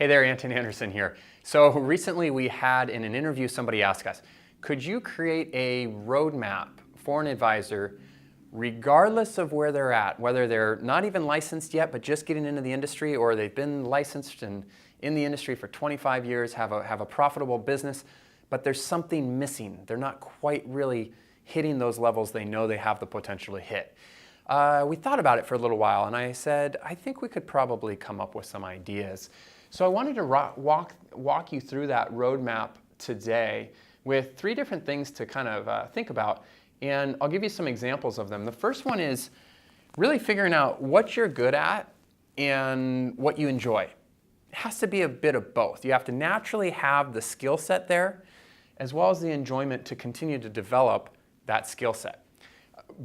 Hey there, Anton Anderson here. So recently we had in an interview somebody ask us, could you create a roadmap for an advisor regardless of where they're at, whether they're not even licensed yet but just getting into the industry, or they've been licensed and in the industry for 25 years, have a profitable business, but there's something missing. They're not quite really hitting those levels they know they have the potential to hit. We thought about it for a little while and I said, I think we could probably come up with some ideas. So I wanted to walk you through that roadmap today with 3 different things to kind of think about, and I'll give you some examples of them. The first one is really figuring out what you're good at and what you enjoy. It has to be a bit of both. You have to naturally have the skill set there as well as the enjoyment to continue to develop that skill set.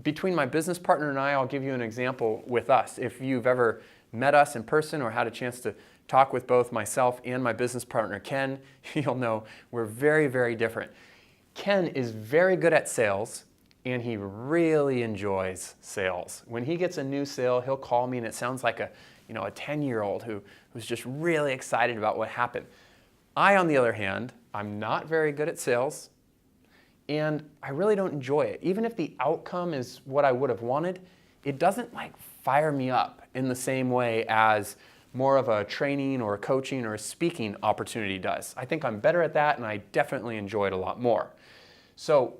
Between my business partner and I'll give you an example with us. If you've ever met us in person or had a chance to talk with both myself and my business partner, Ken, you'll know we're very, very different. Ken is very good at sales and he really enjoys sales. When he gets a new sale, he'll call me and it sounds like a 10-year-old who's just really excited about what happened. I, on the other hand, I'm not very good at sales and I really don't enjoy it. Even if the outcome is what I would have wanted, it doesn't fire me up in the same way as more of a training or a coaching or a speaking opportunity does. I think I'm better at that and I definitely enjoy it a lot more. So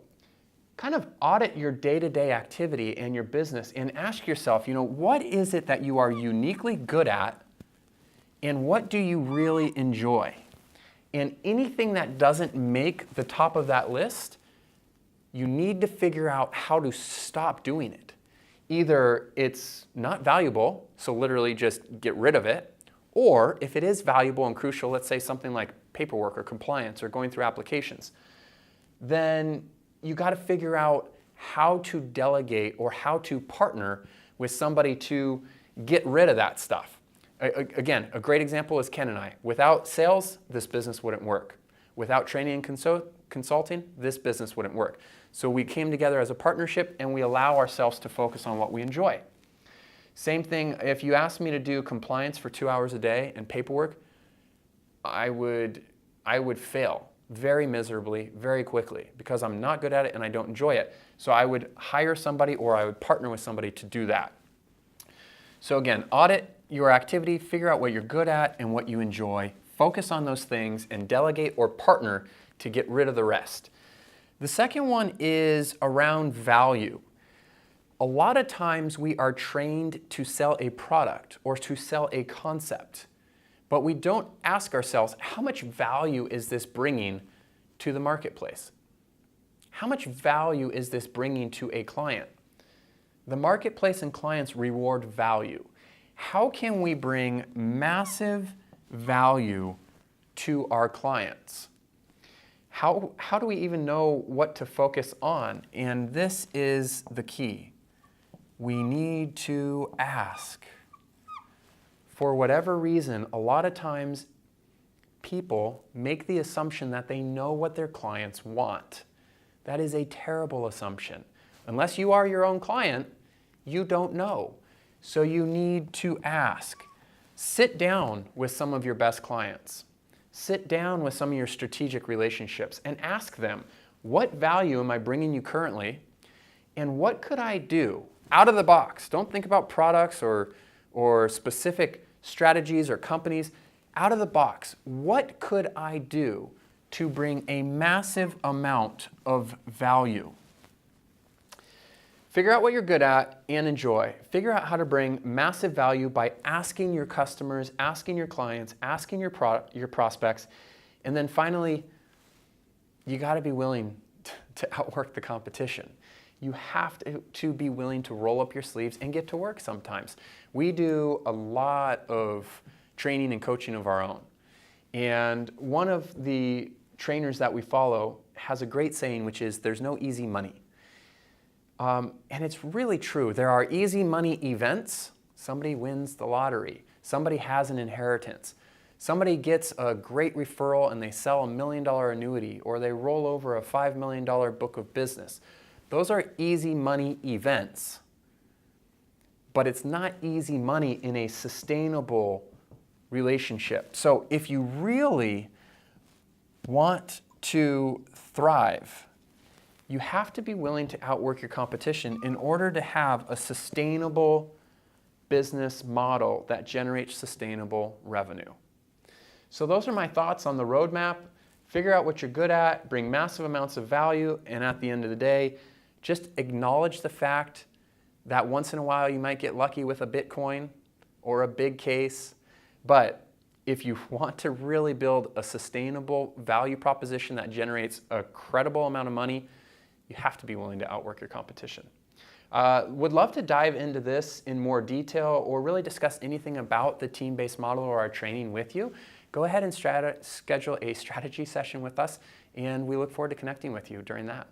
kind of audit your day-to-day activity and your business and ask yourself, what is it that you are uniquely good at and what do you really enjoy? And anything that doesn't make the top of that list, you need to figure out how to stop doing it. Either it's not valuable, so literally just get rid of it, or if it is valuable and crucial, let's say something like paperwork or compliance or going through applications, then you got to figure out how to delegate or how to partner with somebody to get rid of that stuff. Again, a great example is Ken and I. Without sales, this business wouldn't work. Without training and consulting, this business wouldn't work. So we came together as a partnership and we allow ourselves to focus on what we enjoy. Same thing, if you asked me to do compliance for 2 hours a day and paperwork, I would fail very miserably, very quickly, because I'm not good at it and I don't enjoy it. So I would hire somebody or I would partner with somebody to do that. So again, audit your activity, figure out what you're good at and what you enjoy, focus on those things and delegate or partner to get rid of the rest. The second one is around value. A lot of times we are trained to sell a product or to sell a concept, but we don't ask ourselves, how much value is this bringing to the marketplace? How much value is this bringing to a client? The marketplace and clients reward value. How can we bring massive value to our clients? How do we even know what to focus on? And this is the key. We need to ask. For whatever reason, a lot of times people make the assumption that they know what their clients want. That is a terrible assumption. Unless you are your own client, you don't know. So you need to ask. Sit down with some of your best clients. Sit down with some of your strategic relationships and ask them, what value am I bringing you currently? And what could I do out of the box? Don't think about products or specific strategies or companies. Out of the box, what could I do to bring a massive amount of value? Figure out what you're good at and enjoy. Figure out how to bring massive value by asking your customers, asking your clients, asking your prospects, and then finally, you got to be willing to outwork the competition. You have to be willing to roll up your sleeves and get to work sometimes. We do a lot of training and coaching of our own. And one of the trainers that we follow has a great saying, which is, there's no easy money. And it's really true. There are easy money events. Somebody wins the lottery. Somebody has an inheritance. Somebody gets a great referral and they sell a $1 million annuity, or they roll over a $5 million book of business. Those are easy money events. But it's not easy money in a sustainable relationship. So if you really want to thrive, you have to be willing to outwork your competition in order to have a sustainable business model that generates sustainable revenue. So those are my thoughts on the roadmap. Figure out what you're good at, bring massive amounts of value, and at the end of the day, just acknowledge the fact that once in a while you might get lucky with a Bitcoin or a big case. But if you want to really build a sustainable value proposition that generates a credible amount of money, you have to be willing to outwork your competition. Would love to dive into this in more detail or really discuss anything about the team-based model or our training with you. Go ahead and schedule a strategy session with us, and we look forward to connecting with you during that.